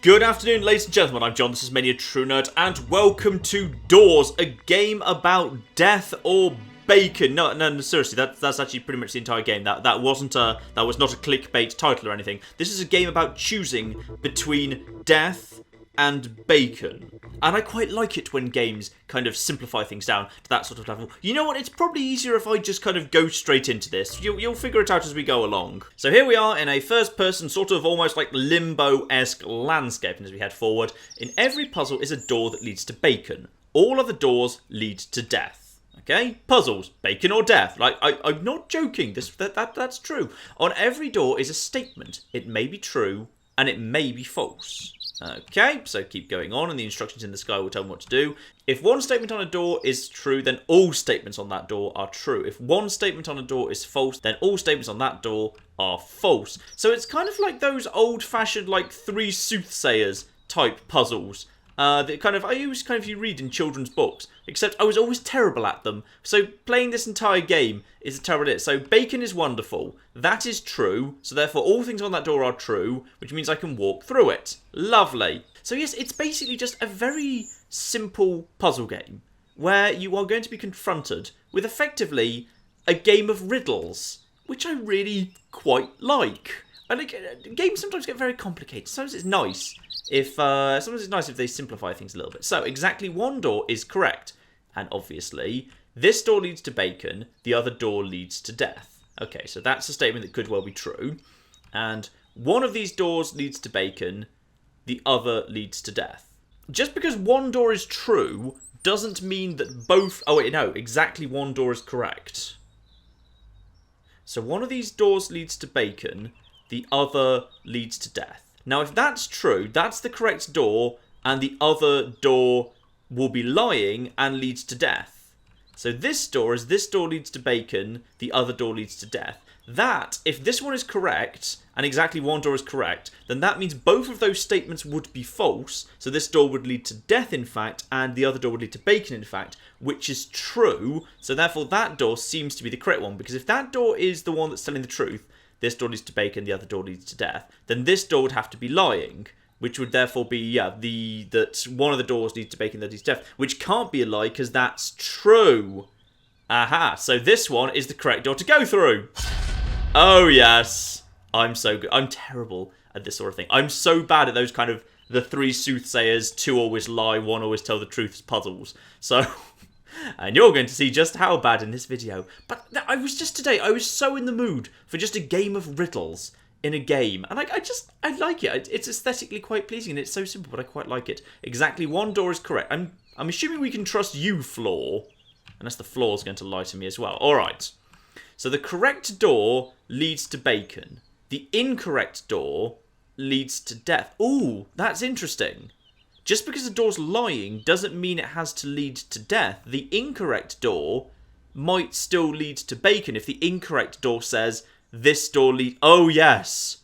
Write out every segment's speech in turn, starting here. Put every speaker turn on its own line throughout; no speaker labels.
Good afternoon, ladies and gentlemen. I'm John, this is Many a True Nerd, and welcome to Doors, a game about death or bacon. No, seriously, that's actually pretty much the entire game. That was not a clickbait title or anything. This is a game about choosing between death and bacon. And I quite like it when games kind of simplify things down to that sort of level. You know what, it's probably easier if I just kind of go straight into this. You'll figure it out as we go along. So here we are in a first-person, sort of almost like limbo-esque landscape, and as we head forward, in every puzzle is a door that leads to bacon. All other doors lead to death. Okay? Puzzles, bacon or death. Like, I'm not joking, that's true. On every door is a statement. It may be true, and it may be false. Okay, so keep going on, and the instructions in the sky will tell me what to do. If one statement on a door is true, then all statements on that door are true. If one statement on a door is false, then all statements on that door are false. So it's kind of like those old-fashioned, like, three soothsayers type puzzles. That kind of, you read in children's books, except I was always terrible at them. So playing this entire game is a terrible idea. So bacon is wonderful. That is true. So therefore all things on that door are true, which means I can walk through it. Lovely. So yes, it's basically just a very simple puzzle game where you are going to be confronted with effectively a game of riddles, which I really quite like. I like games sometimes get very complicated. Sometimes it's nice if they simplify things a little bit. So exactly one door is correct, and obviously this door leads to bacon, the other door leads to death. Okay, so that's a statement that could well be true, and one of these doors leads to bacon, the other leads to death. Just because one door is true doesn't mean that both... Oh wait, no, exactly one door is correct. So one of these doors leads to bacon, the other leads to death. Now, if that's true, that's the correct door, and the other door will be lying and leads to death. So this door leads to bacon, the other door leads to death. That, if this one is correct, and exactly one door is correct, then that means both of those statements would be false. So this door would lead to death, in fact, and the other door would lead to bacon, in fact, which is true. So therefore, that door seems to be the correct one, because if that door is the one that's telling the truth, this door leads to bacon, the other door leads to death, then this door would have to be lying, which would therefore be, that one of the doors leads to bacon, the other leads to death, which can't be a lie, because that's true. Aha, so this one is the correct door to go through. Oh, yes. I'm so good. I'm terrible at this sort of thing. I'm so bad at those kind of, the three soothsayers, two always lie, one always tell the truth puzzles. So... And you're going to see just how bad in this video. But I was so in the mood for just a game of riddles in a game. And I like it. It's aesthetically quite pleasing and it's so simple, but I quite like it. Exactly one door is correct. I'm assuming we can trust you, Floor. Unless the floor's going to lie to me as well. Alright. So the correct door leads to bacon. The incorrect door leads to death. Ooh, that's interesting. Just because the door's lying doesn't mean it has to lead to death. The incorrect door might still lead to bacon if the incorrect door says, this door leads... Oh, yes.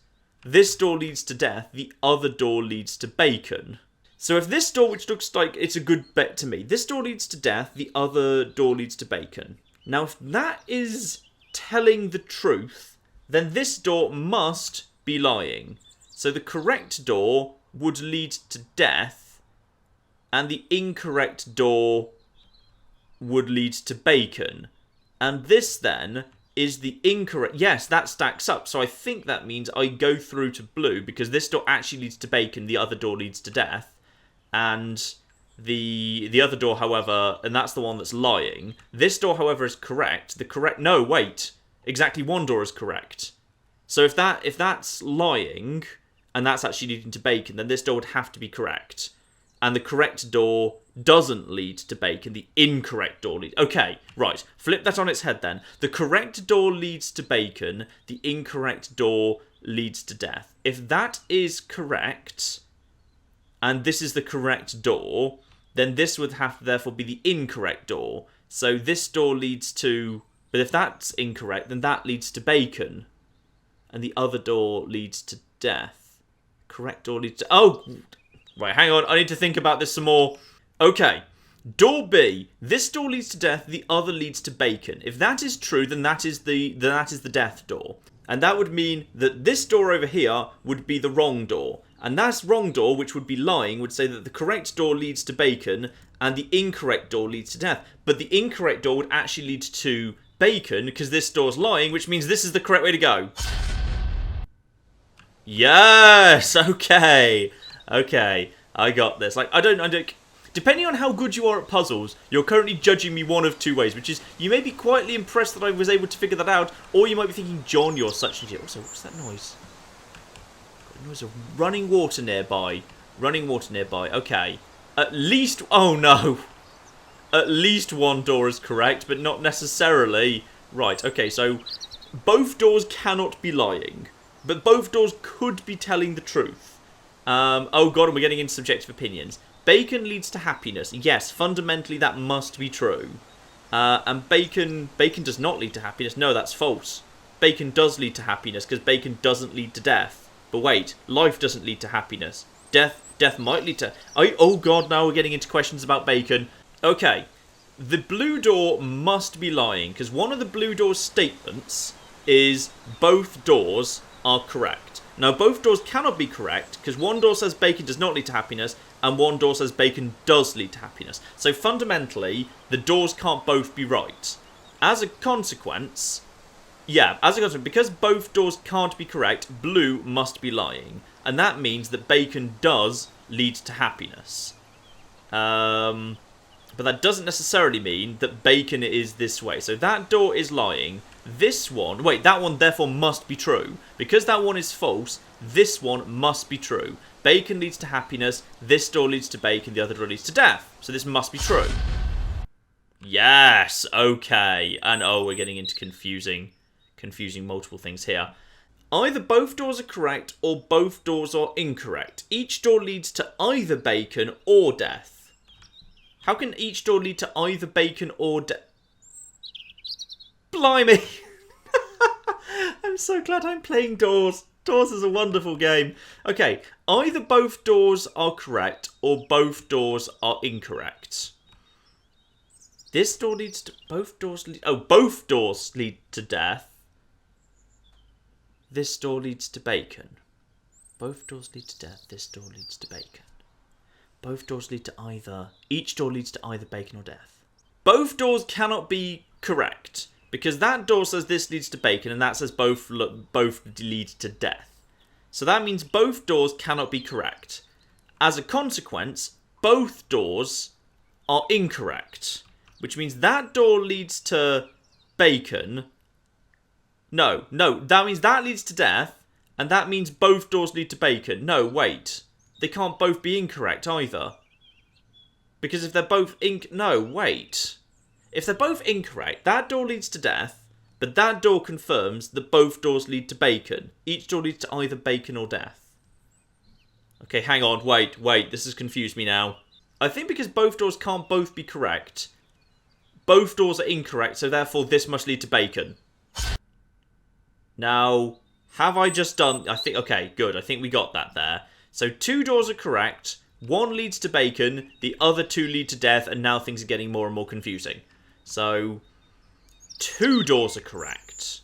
This door leads to death. The other door leads to bacon. So if this door, which looks like it's a good bet to me, this door leads to death, the other door leads to bacon. Now, if that is telling the truth, then this door must be lying. So the correct door would lead to death, and the incorrect door would lead to bacon. And this, then, is the incorrect... Yes, that stacks up. So I think that means I go through to blue, because this door actually leads to bacon, the other door leads to death. And the other door, however, and that's the one that's lying. This door, however, is correct. No, wait. Exactly one door is correct. So if that's lying, and that's actually leading to bacon, then this door would have to be correct. And the correct door doesn't lead to bacon. The incorrect door leads... Okay, right. Flip that on its head then. The correct door leads to bacon. The incorrect door leads to death. If that is correct, and this is the correct door, then this would have to therefore be the incorrect door. So this door leads to... But if that's incorrect, then that leads to bacon. And the other door leads to death. Correct door leads to... Oh... Right, hang on. I need to think about this some more. Okay. Door B. This door leads to death. The other leads to bacon. If that is true, then that is the death door. And that would mean that this door over here would be the wrong door. And that's wrong door, which would be lying, would say that the correct door leads to bacon and the incorrect door leads to death. But the incorrect door would actually lead to bacon because this door's lying, which means this is the correct way to go. Yes! Okay. Okay. I got this. Like, I don't... Depending on how good you are at puzzles, you're currently judging me one of two ways, which is you may be quietly impressed that I was able to figure that out, or you might be thinking, John, you're such an idiot. Also, what's that noise? Got a noise of running water nearby. Running water nearby. Okay. At least... Oh, no. At least one door is correct, but not necessarily. Right, okay, so both doors cannot be lying, but both doors could be telling the truth. Oh, God, and we're getting into subjective opinions. Bacon leads to happiness. Yes, fundamentally that must be true. And bacon does not lead to happiness. No, that's false. Bacon does lead to happiness because bacon doesn't lead to death. But wait, life doesn't lead to happiness. Death might lead to... Oh God, now we're getting into questions about bacon. Okay, the blue door must be lying because one of the blue door's statements is both doors are correct. Now, both doors cannot be correct because one door says bacon does not lead to happiness and one door says bacon does lead to happiness. So fundamentally, the doors can't both be right. As a consequence, because both doors can't be correct, blue must be lying. And that means that bacon does lead to happiness. But that doesn't necessarily mean that bacon is this way. So that door is lying. This one... Wait, that one therefore must be true. Because that one is false, this one must be true. Bacon leads to happiness. This door leads to bacon. The other door leads to death. So this must be true. Yes. Okay. And oh, we're getting into confusing multiple things here. Either both doors are correct or both doors are incorrect. Each door leads to either bacon or death. How can each door lead to either bacon or death? Blimey! I'm so glad I'm playing Doors. Doors is a wonderful game. Okay, either both doors are correct or both doors are incorrect. This door leads to... Both doors lead... Oh, both doors lead to death. This door leads to bacon. Both doors lead to death. This door leads to bacon. Both doors lead to either... Each door leads to either bacon or death. Both doors cannot be correct. Because that door says this leads to bacon, and that says both lead to death. So that means both doors cannot be correct. As a consequence, both doors are incorrect. Which means that door leads to bacon. No, that means that leads to death, and that means both doors lead to bacon. No, wait. They can't both be incorrect either. Because if they're both No, wait. If they're both incorrect, that door leads to death, but that door confirms that both doors lead to bacon. Each door leads to either bacon or death. Okay, hang on, wait, this has confused me now. I think because both doors can't both be correct, both doors are incorrect, so therefore this must lead to bacon. Now, have I just done... Okay, good, I think we got that there. So 2 doors are correct, 1 leads to bacon, the other 2 lead to death, and now things are getting more and more confusing. So, 2 doors are correct.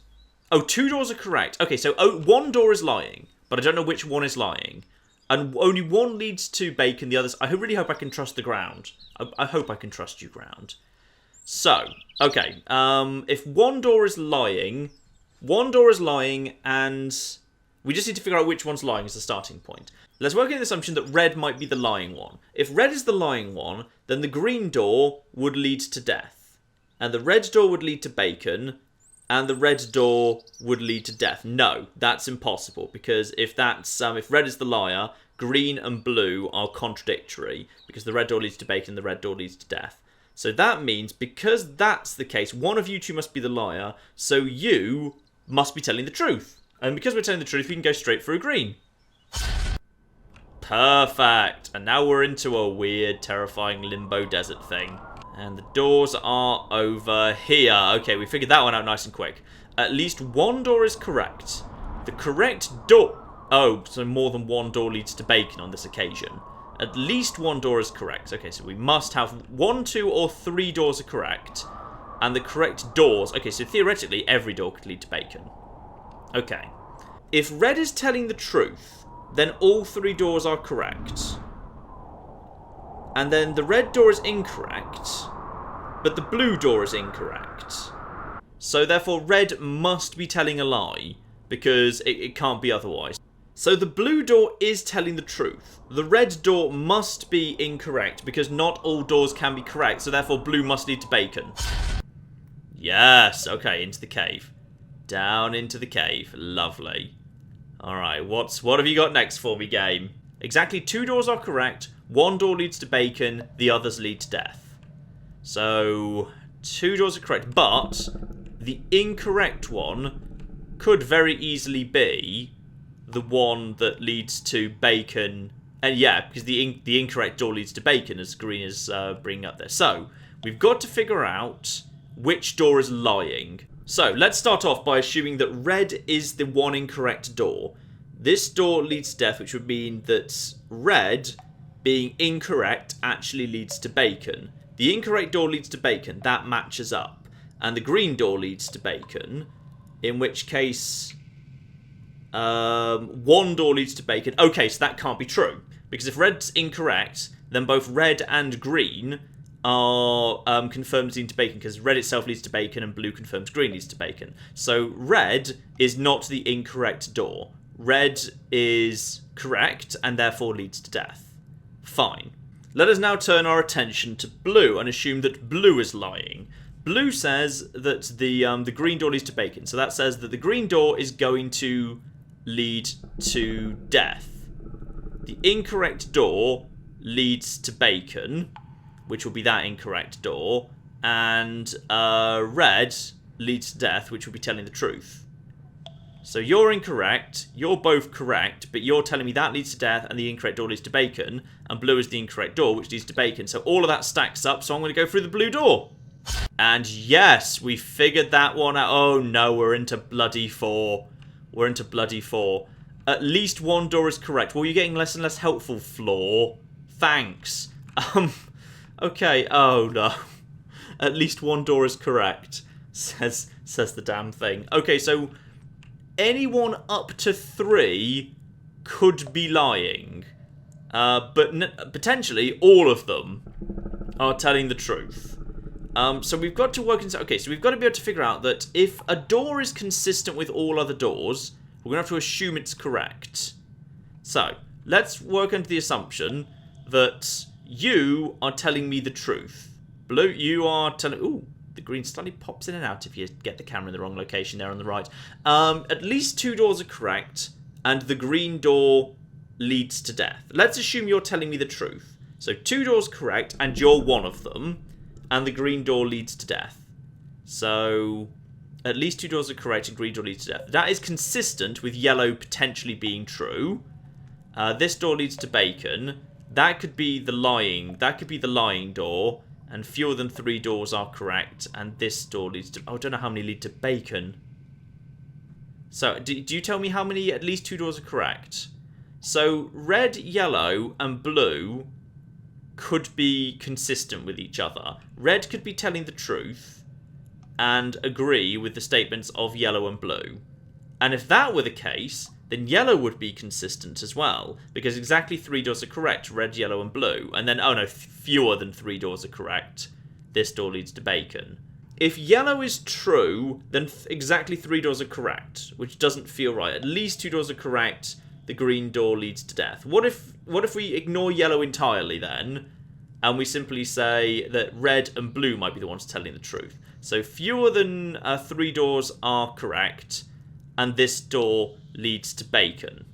Oh, 2 doors are correct. Okay, so 1 door is lying, but I don't know which one is lying. And only 1 leads to bacon, the others... I really hope I can trust the ground. I hope I can trust you, ground. So, okay, if 1 door is lying... 1 door is lying, and... We just need to figure out which one's lying as the starting point. Let's work in the assumption that red might be the lying one. If red is the lying one, then the green door would lead to death. And the red door would lead to bacon, and the red door would lead to death. No, that's impossible, because if red is the liar, green and blue are contradictory, because the red door leads to bacon and the red door leads to death. So that means, because that's the case, one of you two must be the liar, so you must be telling the truth. And because we're telling the truth, we can go straight through green. Perfect. And now we're into a weird, terrifying limbo desert thing. And the doors are over here. Okay, we figured that one out nice and quick. At least 1 door is correct. The correct door... Oh, so more than 1 door leads to bacon on this occasion. At least 1 door is correct. Okay, so we must have 1, 2, or 3 doors are correct. And the correct doors... Okay, so theoretically, every door could lead to bacon. Okay. If red is telling the truth, then all 3 doors are correct. And then the red door is incorrect, but the blue door is incorrect. So therefore red must be telling a lie, because it can't be otherwise. So the blue door is telling the truth. The red door must be incorrect, because not all doors can be correct, so therefore blue must lead to bacon. Yes, okay, into the cave. Down into the cave. Lovely. Alright, what have you got next for me, game? Exactly 2 doors are correct. 1 door leads to bacon, the others lead to death. So, 2 doors are correct, but the incorrect one could very easily be the one that leads to bacon. And yeah, because the incorrect door leads to bacon, as Green is bringing up there. So, we've got to figure out which door is lying. So, let's start off by assuming that red is the one incorrect door. This door leads to death, which would mean that red, being incorrect, actually leads to bacon. The incorrect door leads to bacon. That matches up. And the green door leads to bacon, in which case 1 door leads to bacon. Okay, so that can't be true. Because if red's incorrect, then both red and green are confirmed leading to bacon, because red itself leads to bacon and blue confirms green leads to bacon. So red is not the incorrect door. Red is correct and therefore leads to death. Fine. Let us now turn our attention to blue and assume that blue is lying. Blue says that the green door leads to bacon. So that says that the green door is going to lead to death. The incorrect door leads to bacon, which will be that incorrect door, and red leads to death, which will be telling the truth. So you're incorrect, you're both correct, but you're telling me that leads to death and the incorrect door leads to bacon, and blue is the incorrect door, which leads to bacon. So all of that stacks up, so I'm going to go through the blue door. And yes, we figured that one out. Oh no, we're into bloody 4. We're into bloody 4. At least 1 door is correct. Well, you're getting less and less helpful, Floor. Thanks. Okay, oh no. At least 1 door is correct, says the damn thing. Okay, so anyone up to 3 could be lying. But potentially all of them are telling the truth. So we've got to work into... Okay, so we've got to be able to figure out that if a door is consistent with all other doors, we're going to have to assume it's correct. So, let's work under the assumption that you are telling me the truth. Blue, you are telling... Ooh, the green slightly pops in and out if you get the camera in the wrong location there on the right. At least 2 doors are correct, and the green door leads to death. Let's assume you're telling me the truth. So 2 doors correct, and you're one of them, and the green door leads to death. So at least 2 doors are correct, and green door leads to death. That is consistent with yellow potentially being true. This door leads to bacon. That could be the lying. That could be the lying door. And fewer than 3 doors are correct. And this door leads to... Oh, I don't know how many lead to bacon. So, do you tell me how many at least 2 doors are correct? So, red, yellow, and blue could be consistent with each other. Red could be telling the truth and agree with the statements of yellow and blue. And if that were the case, then yellow would be consistent as well, because exactly 3 doors are correct, red, yellow, and blue. And then, oh no, fewer than 3 doors are correct. This door leads to bacon. If yellow is true, then exactly 3 doors are correct, which doesn't feel right. At least 2 doors are correct, the green door leads to death. What if we ignore yellow entirely then, and we simply say that red and blue might be the ones telling the truth? So fewer than 3 doors are correct, and this door leads to bacon.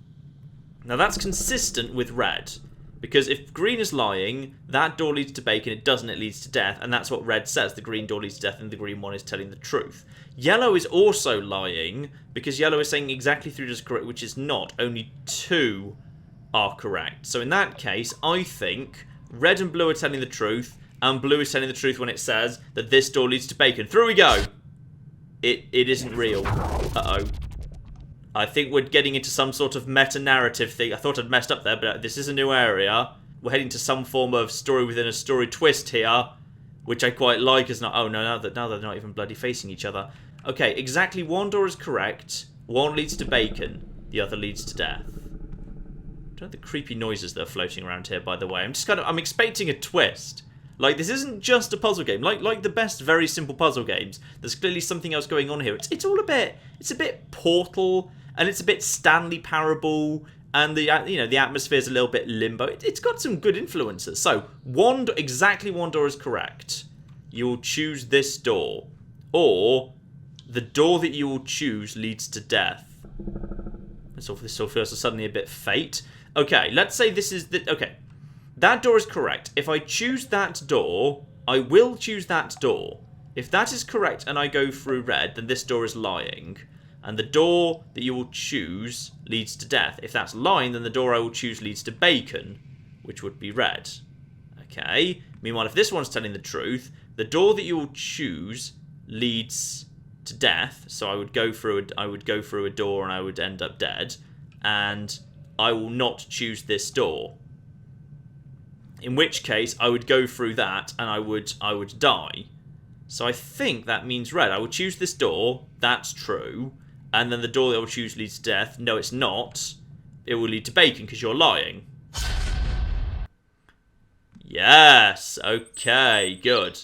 Now that's consistent with red, because if green is lying, that door leads to bacon, it doesn't, it leads to death, and that's what red says, the green door leads to death, and the green one is telling the truth. Yellow is also lying, because yellow is saying exactly 3 doors are correct, which is not, only 2 are correct. So in that case, I think red and blue are telling the truth, and blue is telling the truth when it says that this door leads to bacon. Through we go! It isn't real. Uh-oh. I think we're getting into some sort of meta-narrative thing. I thought I'd messed up there, but this is a new area. We're heading to some form of story within a story twist here, which I quite like. Is not. Oh no, now they're not even bloody facing each other. Okay, exactly 1 door is correct. 1 leads to bacon. The other leads to death. don't know the creepy noises that are floating around here, by the way. I'm expecting a twist. Like, this isn't just a puzzle game. Like the best very simple puzzle games, there's clearly something else going on here. It's all a bit, it's a bit Portal, and it's a bit Stanley Parable, and the atmosphere's a little bit Limbo. It's got some good influences. So, exactly one door is correct. You'll choose this door. Or, the door that you will choose leads to death. This all feels suddenly a bit Fate. Okay, let's say this is the... Okay, that door is correct. If I choose that door, I will choose that door. If that is correct and I go through red, then this door is lying. And the door that you will choose leads to death. If that's lying, then the door I will choose leads to bacon, which would be red. Okay. Meanwhile, if this one's telling the truth, the door that you will choose leads to death. So I would go through a door and I would end up dead. And I will not choose this door. In which case, I would go through that and I would die. So I think that means red. I would choose this door. That's true. And then the door that I will choose leads to death. No, it's not. It will lead to bacon because you're lying. Yes. Okay, good.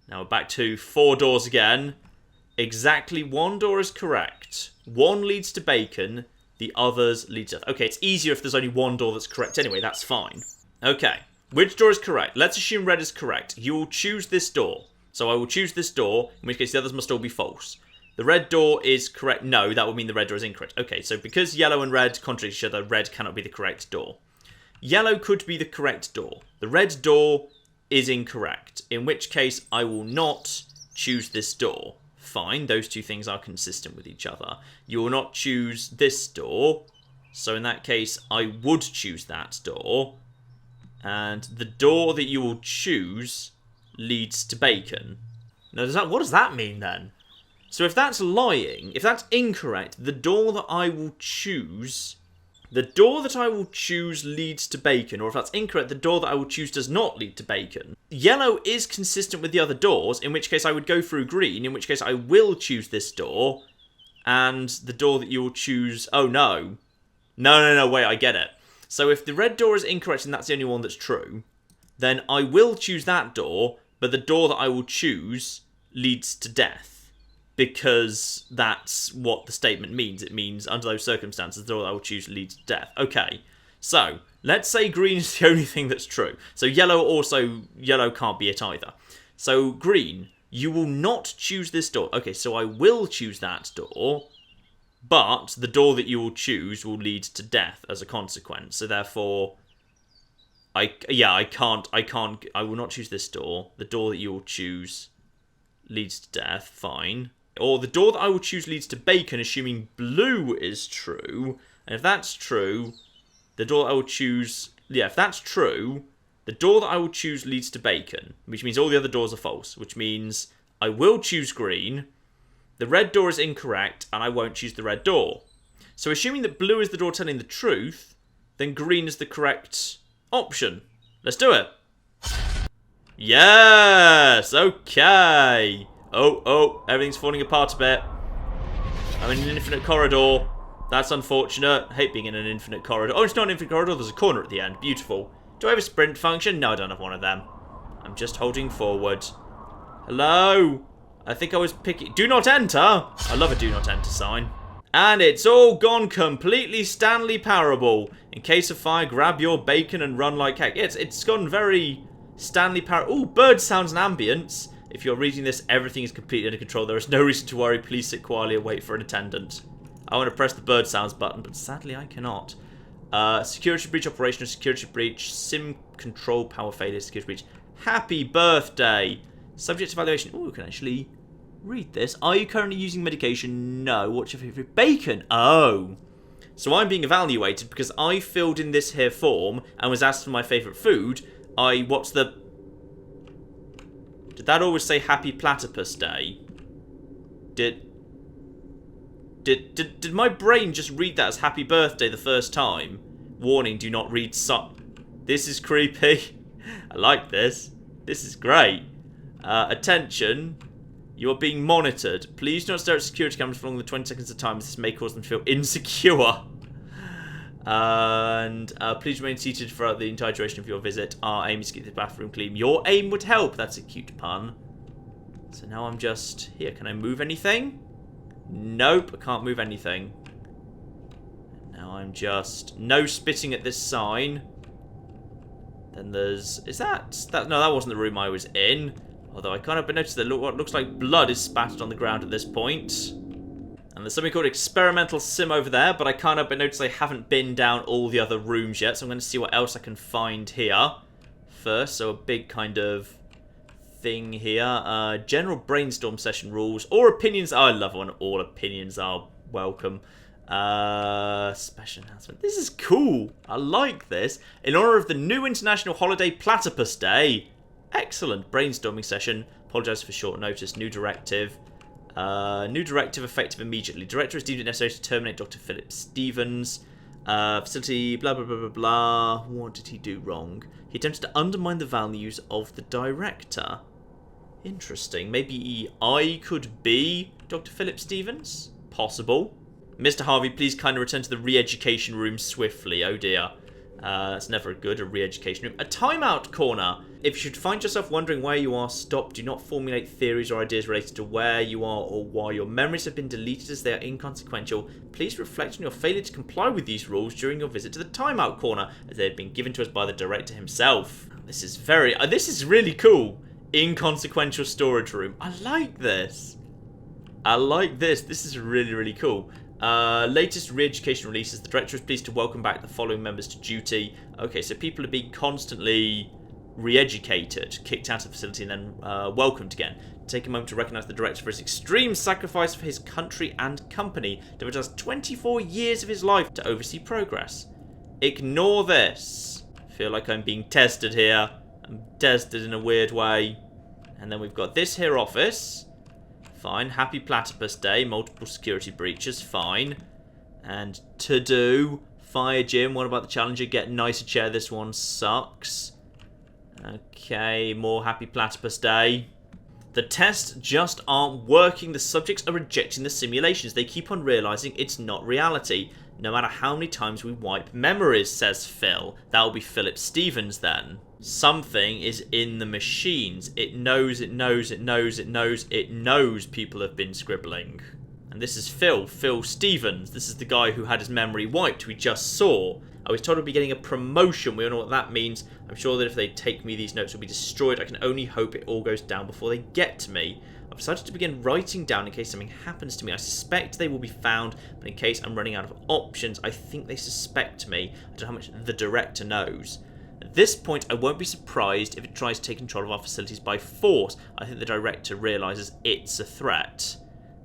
Now we're back to 4 doors again. Exactly one door is correct. One leads to bacon. The others lead to death. Okay, it's easier if there's only one door that's correct anyway. That's fine. Okay. Which door is correct? Let's assume red is correct. You will choose this door. So I will choose this door, in which case the others must all be false. The red door is correct. No, that would mean the red door is incorrect. Okay, so because yellow and red contradict each other, red cannot be the correct door. Yellow could be the correct door. The red door is incorrect, in which case I will not choose this door. Fine, those two things are consistent with each other. You will not choose this door, so in that case I would choose that door. And the door that you will choose leads to bacon. Now, what does that mean then? So if that's lying, if that's incorrect, the door that I will choose leads to bacon. Or if that's incorrect, the door that I will choose does not lead to bacon. Yellow is consistent with the other doors, in which case I would go through green, in which case I will choose this door. And the door that you will choose... Oh, no. No, wait, I get it. So if the red door is incorrect and that's the only one that's true, then I will choose that door, but the door that I will choose leads to death. Because that's what the statement means. It means, under those circumstances, the door that I will choose leads to death. Okay, so let's say green is the only thing that's true. So yellow can't be it either. So green, you will not choose this door. Okay, so I will choose that door, but the door that you will choose will lead to death as a consequence. So therefore, I will not choose this door. The door that you will choose leads to death, fine. Or the door that I will choose leads to bacon, assuming blue is true. And if that's true, the door that I will choose... Yeah, if that's true, the door that I will choose leads to bacon, which means all the other doors are false, which means I will choose green, the red door is incorrect, and I won't choose the red door. So assuming that blue is the door telling the truth, then green is the correct option. Let's do it. Yes! Okay! Oh, everything's falling apart a bit. I'm in an infinite corridor. That's unfortunate. I hate being in an infinite corridor. Oh, it's not an infinite corridor. There's a corner at the end. Beautiful. Do I have a sprint function? No, I don't have one of them. I'm just holding forward. Hello? I think I was picking... Do not enter! I love a do not enter sign. And it's all gone completely Stanley Parable. In case of fire, grab your bacon and run like heck. It's gone very Stanley Parable. Ooh, bird sounds and ambience. If you're reading this, everything is completely under control. There is no reason to worry. Please sit quietly and wait for an attendant. I want to press the bird sounds button, but sadly I cannot. Security breach, operational security breach, sim control power failure, security breach. Happy birthday! Subject evaluation. Oh, we can actually read this. Are you currently using medication? No. What's your favourite? Bacon! Oh. So I'm being evaluated because I filled in this here form and was asked for my favourite food. Did that always say Happy Platypus Day? Did my brain just read that as Happy Birthday the first time? Warning, do not read This is creepy. I like this. This is great. Attention. You are being monitored. Please do not stare at security cameras for longer than 20 seconds at a time, as this may cause them to feel insecure. And please remain seated throughout the entire duration of your visit. Our aim is to keep the bathroom clean. Your aim would help. That's a cute pun. So now I'm just here. Can I move anything? Nope, I can't move anything. Now I'm just no spitting at this sign. Then there's... Is that... No, that wasn't the room I was in. Although I can't help but notice that what looks like blood is spattered on the ground at this point. And there's something called experimental sim over there, but I can't help but notice I haven't been down all the other rooms yet, so I'm going to see what else I can find here first. So a big kind of thing here. General brainstorm session rules. Or opinions. Oh, I love when all opinions are welcome. Special announcement. This is cool. I like this. In honor of the new international holiday Platypus Day. Excellent. Brainstorming session. Apologise for short notice. New directive. New directive effective immediately. Director has deemed it necessary to terminate Dr. Philip Stevens. Facility, blah, blah, blah, blah, blah. What did he do wrong? He attempted to undermine the values of the director. Interesting. Maybe I could be Dr. Philip Stevens? Possible. Mr. Harvey, please kindly return to the re-education room swiftly. Oh dear. That's never good, a re-education room. A timeout corner. If you should find yourself wondering where you are, stop. Do not formulate theories or ideas related to where you are or why your memories have been deleted as they are inconsequential. Please reflect on your failure to comply with these rules during your visit to the timeout corner, as they have been given to us by the director himself. This is very... this is really cool. Inconsequential storage room. I like this. I like this. This is really, really cool. Latest re-education releases. The director is pleased to welcome back the following members to duty. Okay, so people are being constantly re-educated, kicked out of the facility, and then welcomed again. Take a moment to recognise the director for his extreme sacrifice for his country and company. Devoted us 24 years of his life to oversee progress. Ignore this. I feel like I'm being tested here. I'm tested in a weird way. And then we've got this here office. Fine. Happy Platypus Day. Multiple security breaches. Fine. And to do. Fire gym. What about the Challenger? Get a nicer chair. This one sucks. Okay. More Happy Platypus Day. The tests just aren't working. The subjects are rejecting the simulations. They keep on realising it's not reality. No matter how many times we wipe memories, says Phil. That'll be Philip Stevens then. Something is in the machines. It knows, it knows, it knows, it knows, it knows people have been scribbling. And this is Phil Stevens. This is the guy who had his memory wiped, we just saw. I was told I'd be getting a promotion. We all know what that means. I'm sure that if they take me, these notes will be destroyed. I can only hope it all goes down before they get to me. I've decided to begin writing down in case something happens to me. I suspect they will be found, but in case I'm running out of options, I think they suspect me. I don't know how much the director knows. At this point, I won't be surprised if it tries to take control of our facilities by force. I think the director realises it's a threat.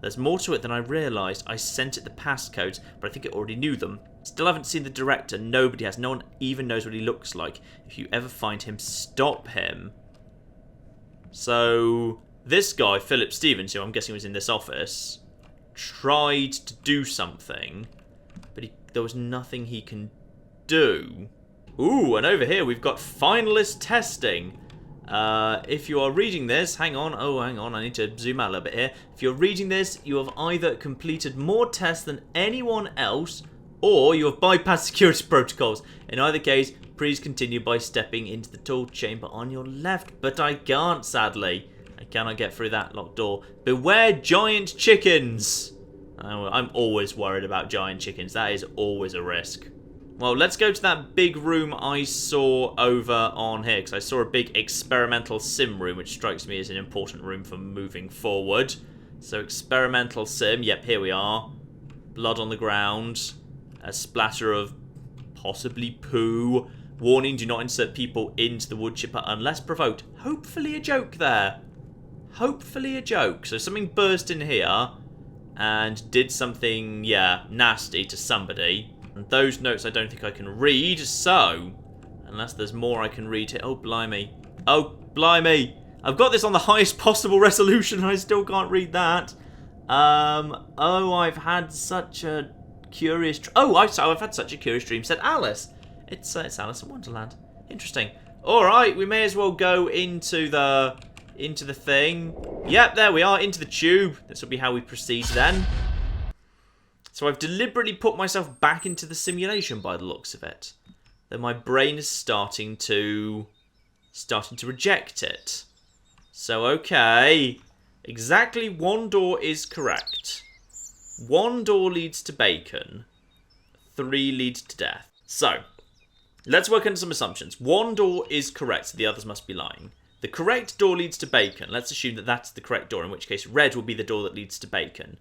There's more to it than I realised. I sent it the passcodes, but I think it already knew them. Still haven't seen the director. Nobody has. No one even knows what he looks like. If you ever find him, stop him. So, this guy, Philip Stevens, who I'm guessing was in this office, tried to do something, but there was nothing he can do. Ooh, and over here we've got finalist testing. If you are reading this, hang on, I need to zoom out a little bit here. If you're reading this, you have either completed more tests than anyone else, or you have bypassed security protocols. In either case, please continue by stepping into the tool chamber on your left. But I can't, sadly. I cannot get through that locked door. Beware giant chickens! I'm always worried about giant chickens. That is always a risk. Well, let's go to that big room I saw over on here, because I saw a big experimental sim room, which strikes me as an important room for moving forward. So, experimental sim, yep, here we are. Blood on the ground. A splatter of possibly poo. Warning, do not insert people into the wood chipper unless provoked. Hopefully a joke there. Hopefully a joke. So something burst in here and did something, yeah, nasty to somebody. And those notes I don't think I can read, so unless there's more I can read here. Oh, blimey. Oh, blimey. I've got this on the highest possible resolution and I still can't read that. Oh, I've had such a curious... I've had such a curious dream, said Alice. It's Alice in Wonderland. Interesting. Alright, we may as well go into the thing. Yep, there we are, into the tube. This will be how we proceed then. So I've deliberately put myself back into the simulation by the looks of it. Then my brain is starting to reject it. So, okay. Exactly one door is correct. One door leads to bacon. 3 leads to death. So, let's work on some assumptions. One door is correct, so the others must be lying. The correct door leads to bacon. Let's assume that that's the correct door, in which case red will be the door that leads to bacon.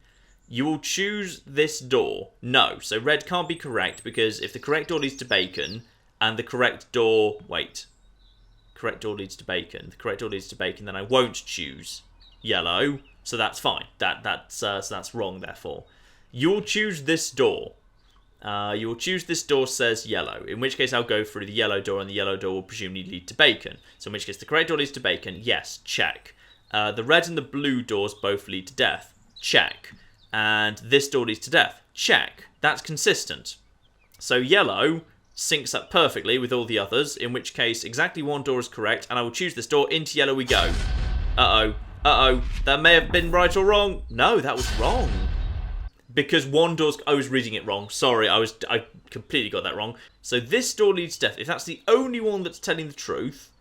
You will choose this door. No, so red can't be correct, because if the correct door leads to bacon, and the correct door... Wait. Correct door leads to bacon. The correct door leads to bacon, then I won't choose yellow, so that's fine. So that's wrong, therefore. You'll choose this door. You will choose this door says yellow, in which case I'll go through the yellow door, and the yellow door will presumably lead to bacon. So in which case the correct door leads to bacon, yes, check. The red and the blue doors both lead to death, check. And this door leads to death, check. That's consistent. So yellow syncs up perfectly with all the others, in which case exactly one door is correct, and I will choose this door. Into yellow we go. Uh-oh, that may have been right or wrong. No, that was wrong. Because one door's... I was reading it wrong. Sorry, I completely got that wrong. So this door leads to death. If that's the only one that's telling the truth,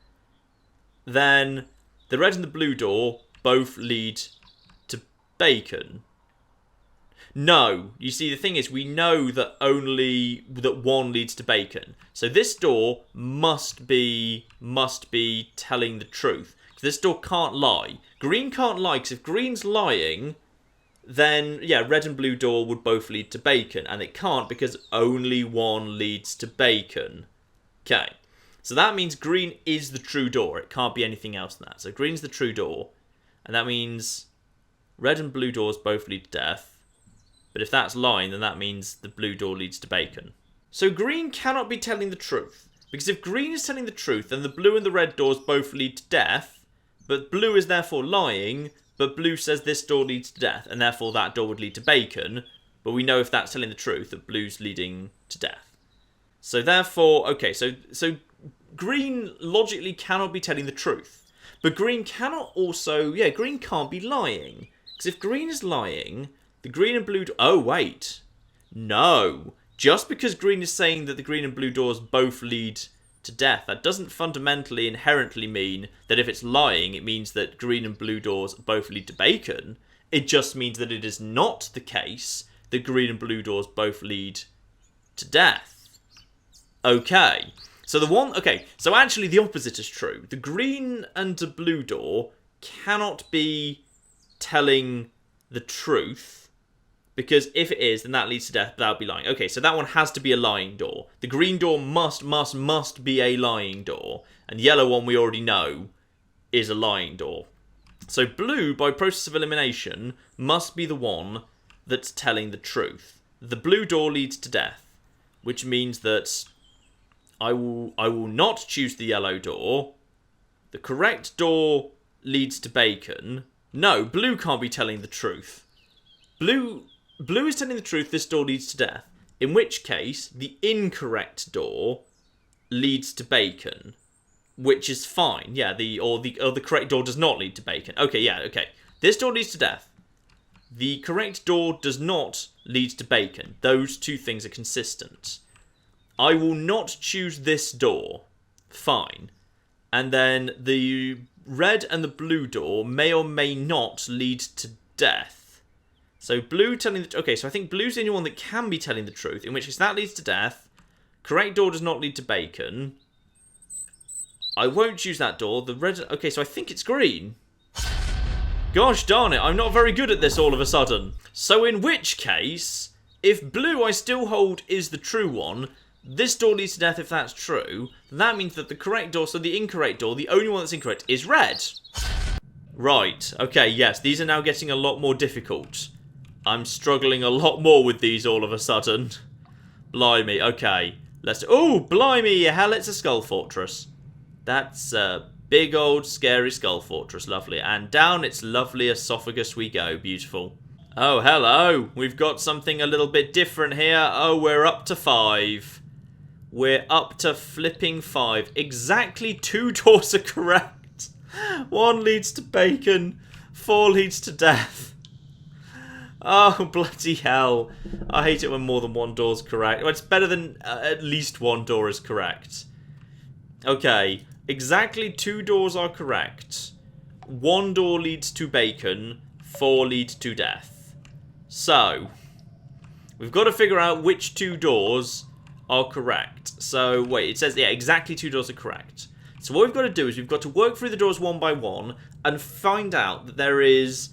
then the red and the blue door both lead to bacon. No. You see, the thing is, we know that one leads to bacon. So this door must be telling the truth. This door can't lie. Green can't lie, because if green's lying... then, yeah, red and blue door would both lead to bacon. And it can't because only one leads to bacon. Okay. So that means green is the true door. It can't be anything else than that. So green's the true door. And that means red and blue doors both lead to death. But if that's lying, then that means the blue door leads to bacon. So green cannot be telling the truth. Because if green is telling the truth, then the blue and the red doors both lead to death. But blue is therefore lying... but blue says this door leads to death, and therefore that door would lead to bacon. But we know if that's telling the truth, that blue's leading to death. So therefore, okay, so green logically cannot be telling the truth. But green cannot also, yeah, green can't be lying. Because if green is lying, the green and blue... oh, wait. No. Just because green is saying that the green and blue doors both lead to death, that doesn't fundamentally inherently mean that if it's lying, it means that green and blue doors both lead to bacon. It just means that it is not the case that green and blue doors both lead to death. Okay. So actually the opposite is true. The green and the blue door cannot be telling the truth. Because if it is, then that leads to death, but that would be lying. Okay, so that one has to be a lying door. The green door must be a lying door. And the yellow one we already know is a lying door. So blue, by process of elimination, must be the one that's telling the truth. The blue door leads to death, which means that I will not choose the yellow door. The correct door leads to bacon. No, blue can't be telling the truth. Blue is telling the truth, this door leads to death. In which case, the incorrect door leads to bacon. Which is fine. Yeah, the correct door does not lead to bacon. Okay, yeah, okay. This door leads to death. The correct door does not lead to bacon. Those two things are consistent. I will not choose this door. Fine. And then the red and the blue door may or may not lead to death. So blue telling the... okay, so I think blue's the only one that can be telling the truth, in which case that leads to death. Correct door does not lead to bacon. I won't choose that door. The red... okay, so I think it's green. Gosh darn it, I'm not very good at this all of a sudden. So in which case, if blue I still hold is the true one, this door leads to death if that's true, that means that the correct door, so the incorrect door, the only one that's incorrect, is red. Right, okay, yes, these are now getting a lot more difficult. I'm struggling a lot more with these all of a sudden. Blimey, okay. Oh, blimey, hell, it's a skull fortress. That's a big old scary skull fortress, lovely. And down its lovely esophagus we go, beautiful. Oh, hello. We've got something a little bit different here. Oh, we're up to 5. We're up to flipping 5. Exactly 2 doors are correct. 1 leads to bacon, 4 leads to death. Oh, bloody hell. I hate it when more than one door's correct. Well, it's better than at least one door is correct. Okay, exactly 2 doors are correct. 1 door leads to bacon, 4 lead to death. So, we've got to figure out which 2 doors are correct. So, wait, it says, yeah, exactly 2 doors are correct. So what we've got to do is we've got to work through the doors one by one and find out that there is...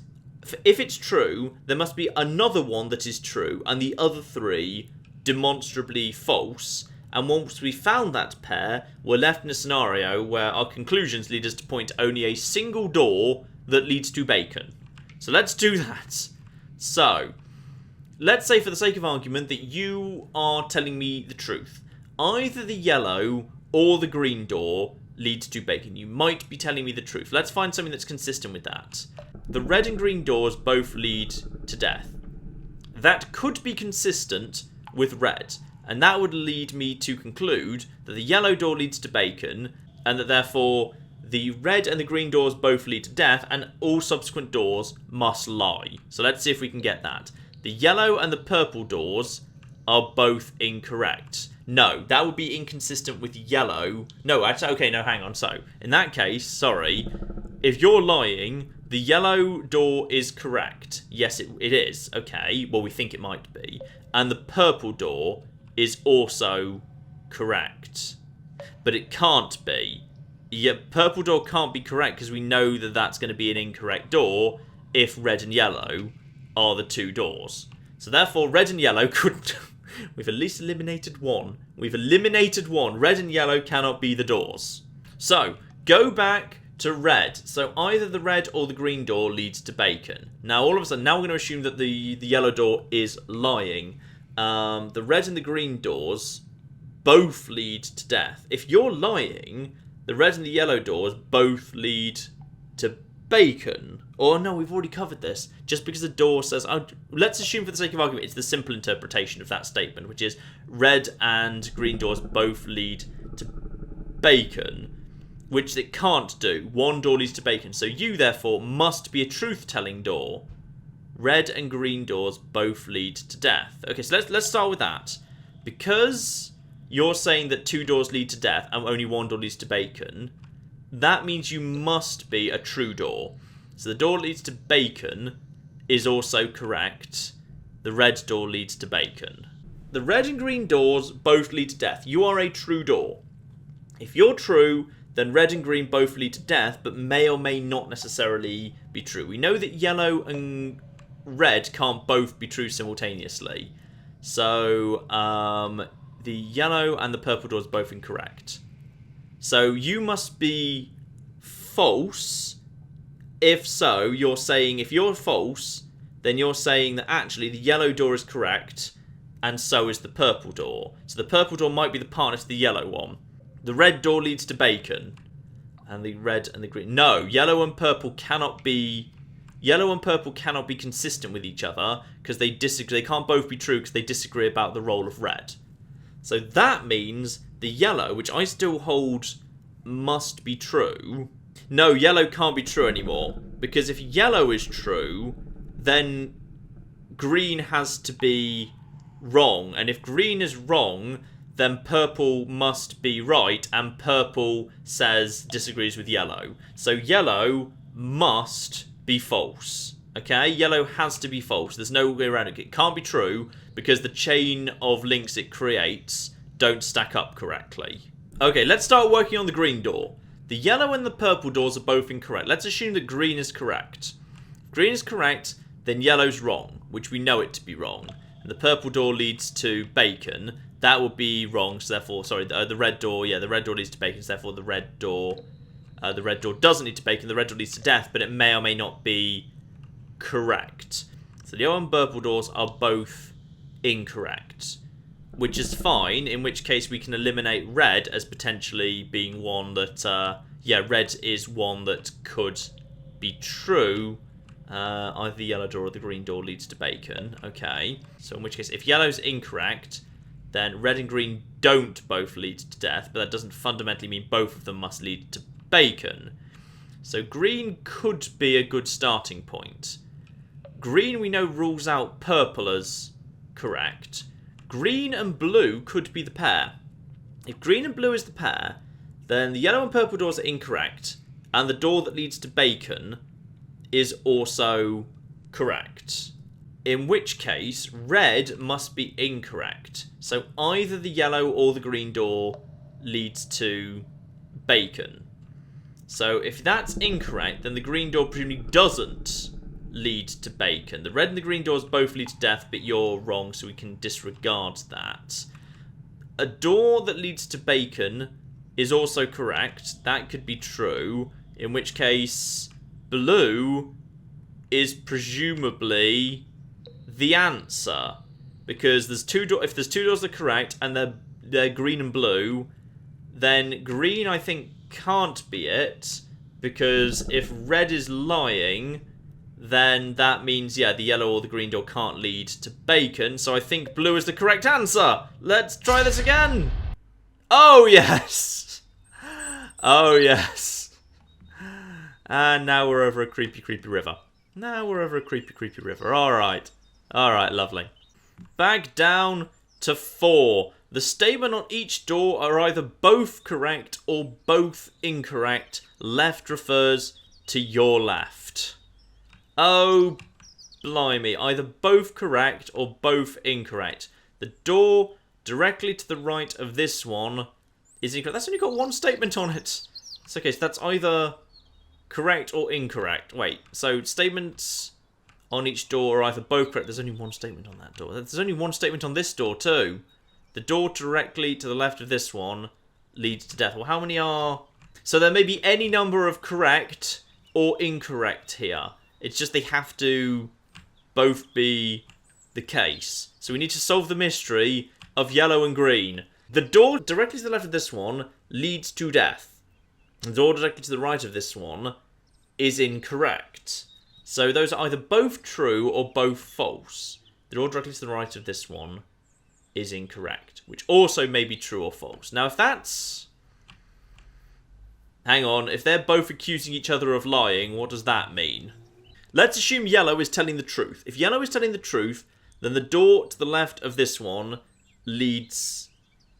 If it's true, there must be another one that is true and the other 3 demonstrably false. And once we found that pair, we're left in a scenario where our conclusions lead us to point to only a single door that leads to bacon. So let's do that. So, let's say for the sake of argument that you are telling me the truth. Either the yellow or the green door leads to bacon. You might be telling me the truth. Let's find something that's consistent with that. The red and green doors both lead to death. That could be consistent with red, and that would lead me to conclude that the yellow door leads to bacon, and that therefore the red and the green doors both lead to death, and all subsequent doors must lie. So let's see if we can get that. The yellow and the purple doors are both incorrect. No, that would be inconsistent with yellow. No, actually, okay, no, hang on. So, in that case, sorry, if you're lying, the yellow door is correct. Yes, it is. Okay, well, we think it might be. And the purple door is also correct. But it can't be. Yeah, purple door can't be correct because we know that that's going to be an incorrect door if red and yellow are the 2 doors. So therefore, red and yellow couldn't... We've at least eliminated one. We've eliminated one. Red and yellow cannot be the doors. So, go back to red. So either the red or the green door leads to bacon. Now, all of a sudden, now we're going to assume that the yellow door is lying. The red and the green doors both lead to death. If you're lying, the red and the yellow doors both lead to bacon. Or no, we've already covered this. Just because the door says... Oh, let's assume for the sake of argument it's the simple interpretation of that statement, which is red and green doors both lead to bacon, which it can't do. 1 door leads to bacon. So you, therefore, must be a truth-telling door. Red and green doors both lead to death. Okay, so let's start with that. Because you're saying that 2 doors lead to death and only 1 door leads to bacon, that means you must be a true door. So the door leads to bacon is also correct. The red door leads to bacon. The red and green doors both lead to death. You are a true door. If you're true, then red and green both lead to death, but may or may not necessarily be true. We know that yellow and red can't both be true simultaneously. So, the yellow and the purple doors both incorrect. So you must be false. If so, you're saying if you're false, then you're saying that actually the yellow door is correct, and so is the purple door. So the purple door might be the partner to the yellow one. The red door leads to bacon, and the red and the green. No, yellow and purple cannot be. Yellow and purple cannot be consistent with each other because they disagree. They can't both be true because they disagree about the role of red. So that means the yellow, which I still hold must be true. No, yellow can't be true anymore. Because if yellow is true, then green has to be wrong. And if green is wrong, then purple must be right. And purple disagrees with yellow. So yellow must be false. Okay? Yellow has to be false. There's no way around it. It can't be true because the chain of links it creates don't stack up correctly. Okay, let's start working on the green door. The yellow and the purple doors are both incorrect. Let's assume that green is correct. If green is correct, then yellow's wrong, which we know it to be wrong. And the purple door leads to bacon. That would be wrong, so therefore, sorry, the red door, yeah, the red door leads to bacon, so therefore the red door doesn't lead to bacon, the red door leads to death, but it may or may not be correct. So the yellow and purple doors are both incorrect, which is fine, in which case we can eliminate red as potentially being one that, yeah, red is one that could be true. Either the yellow door or the green door leads to bacon. Okay, so in which case, if yellow's incorrect, then red and green don't both lead to death, but that doesn't fundamentally mean both of them must lead to bacon. So green could be a good starting point. Green, we know, rules out purple as correct. Green and blue could be the pair. If green and blue is the pair, then the yellow and purple doors are incorrect, and the door that leads to bacon is also correct. In which case, red must be incorrect. So either the yellow or the green door leads to bacon. So if that's incorrect, then the green door presumably doesn't lead to bacon. The red and the green doors both lead to death, but you're wrong, so we can disregard that. A door that leads to bacon is also correct. That could be true. In which case, blue is presumably the answer, because there's if there's two doors that are correct and they're green and blue, then green I think can't be it, because if red is lying, then that means, yeah, the yellow or the green door can't lead to bacon, so I think blue is the correct answer. Let's try this again. Oh yes, oh yes. And now we're over a creepy river. Alright. Alright, lovely. Back down to 4. The statement on each door are either both correct or both incorrect. Left refers to your left. Oh, blimey. Either both correct or both incorrect. The door directly to the right of this one is incorrect. That's only got one statement on it. It's okay, so that's either correct or incorrect. Wait, so statements on each door are either both correct. There's only one statement on that door. There's only one statement on this door too. The door directly to the left of this one leads to death. Well, how many are... So there may be any number of correct or incorrect here. It's just they have to both be the case. So we need to solve the mystery of yellow and green. The door directly to the left of this one leads to death. The door directly to the right of this one is incorrect. So those are either both true or both false. The door directly to the right of this one is incorrect, which also may be true or false. Now, if that's... Hang on, if they're both accusing each other of lying, what does that mean? Let's assume yellow is telling the truth. If yellow is telling the truth, then the door to the left of this one leads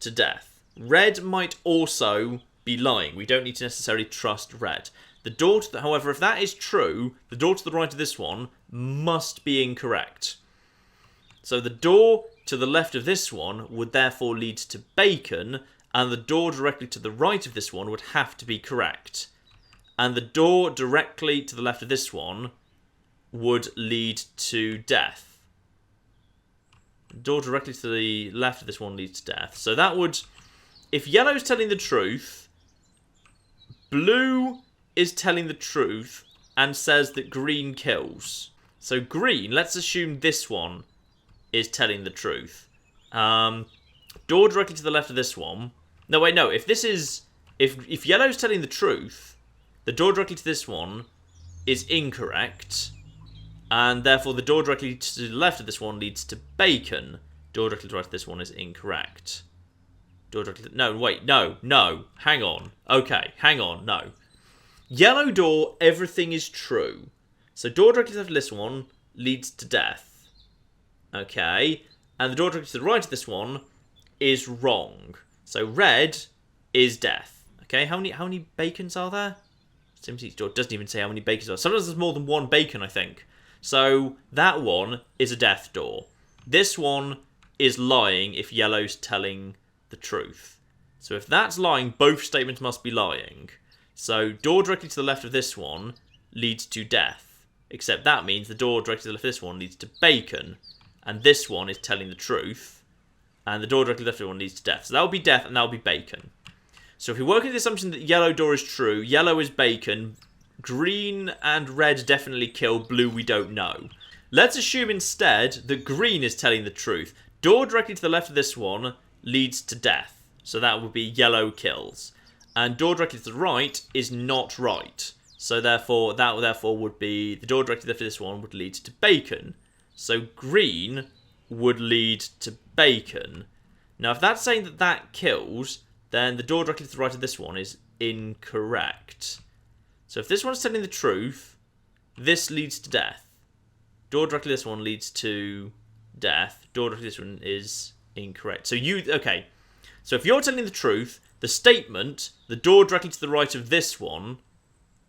to death. Red might also be lying. We don't need to necessarily trust red. The door to the, however, if that is true, the door to the right of this one must be incorrect. So the door to the left of this one would therefore lead to bacon, and the door directly to the right of this one would have to be correct. And the door directly to the left of this one would lead to death. The door directly to the left of this one leads to death. So that would... If yellow is telling the truth, blue is telling the truth and says that green kills. So green, let's assume this one is telling the truth. Door directly to the left of this one. No, wait, no. If this is... If yellow's telling the truth, the door directly to this one is incorrect. And therefore the door directly to the left of this one leads to bacon. Door directly to the right of this one is incorrect. Door directly to... No, wait, no. Hang on. Okay, hang on, no. Yellow door, everything is true. So door directly to the left of this one leads to death. Okay. And the door directly to the right of this one is wrong. So red is death. Okay, how many bacons are there? Each door doesn't even say how many bacons are. Sometimes there's more than one bacon, I think. So that one is a death door. This one is lying if yellow's telling the truth. So if that's lying, both statements must be lying. So door directly to the left of this one leads to death. Except that means the door directly to the left of this one leads to bacon. And this one is telling the truth. And the door directly to the left of the one leads to death. So that will be death and that will be bacon. So if we work with the assumption that yellow door is true, yellow is bacon, green and red definitely kill, blue we don't know. Let's assume instead that green is telling the truth. Door directly to the left of this one leads to death. So that would be yellow kills. And door directly to the right is not right. So therefore, that therefore would be, the door directly to the left of this one would lead to bacon. So green would lead to bacon. Now if that's saying that that kills, then the door directly to the right of this one is incorrect. So if this one's telling the truth, this leads to death. Door directly to this one leads to death. Door directly to this one is incorrect. So okay. So if you're telling the truth, the statement, the door directly to the right of this one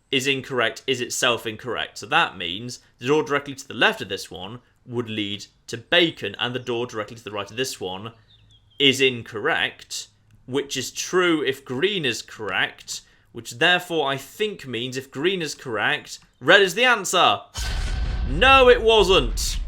is incorrect, is itself incorrect. So that means the door directly to the left of this one would lead to bacon, and the door directly to the right of this one is incorrect, which is true if green is correct, which therefore I think means if green is correct, red is the answer. No, it wasn't.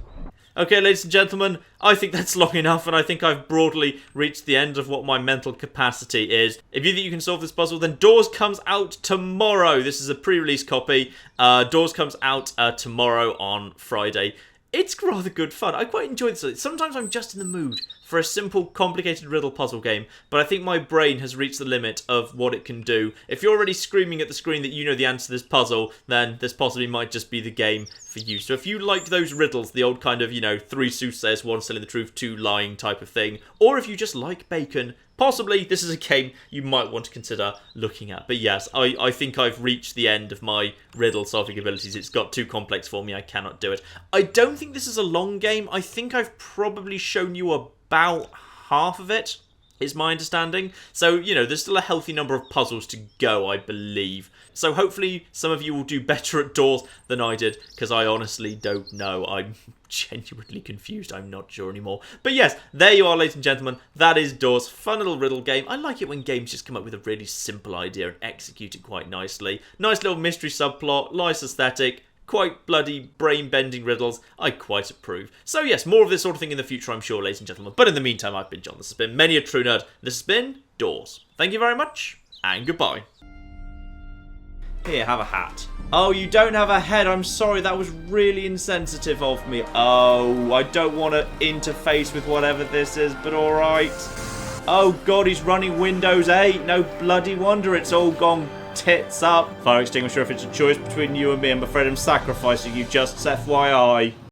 Okay, ladies and gentlemen, I think that's long enough, and I think I've broadly reached the end of what my mental capacity is. If you think you can solve this puzzle, then Doors comes out tomorrow. This is a pre-release copy. Doors comes out tomorrow on Friday. It's rather good fun. I quite enjoy this. Sometimes I'm just in the mood for a simple, complicated riddle puzzle game, but I think my brain has reached the limit of what it can do. If you're already screaming at the screen that you know the answer to this puzzle, then this possibly might just be the game for you. So if you like those riddles, the old kind of, 3 soothsayers, 1 telling the truth, 2 lying type of thing, or if you just like bacon, possibly this is a game you might want to consider looking at. But yes, I think I've reached the end of my riddle solving abilities. It's got too complex for me. I cannot do it. I don't think this is a long game. I think I've probably shown you about half of it, is my understanding. So, there's still a healthy number of puzzles to go, I believe. So hopefully some of you will do better at Doors than I did, because I honestly don't know. I'm genuinely confused. I'm not sure anymore. But yes, there you are, ladies and gentlemen. That is Doors. Fun little riddle game. I like it when games just come up with a really simple idea and execute it quite nicely. Nice little mystery subplot, nice aesthetic. Quite bloody brain-bending riddles. I quite approve. So yes, more of this sort of thing in the future, I'm sure, ladies and gentlemen. But in the meantime, I've been John. This has been Many a True Nerd. This has been Doors. Thank you very much, and goodbye. Here, have a hat. Oh, you don't have a head. I'm sorry, that was really insensitive of me. Oh, I don't want to interface with whatever this is, but alright. Oh god, he's running Windows 8. No bloody wonder it's all gone tits up. Fire extinguisher, if it's a choice between you and me, I'm afraid I'm sacrificing you, just FYI.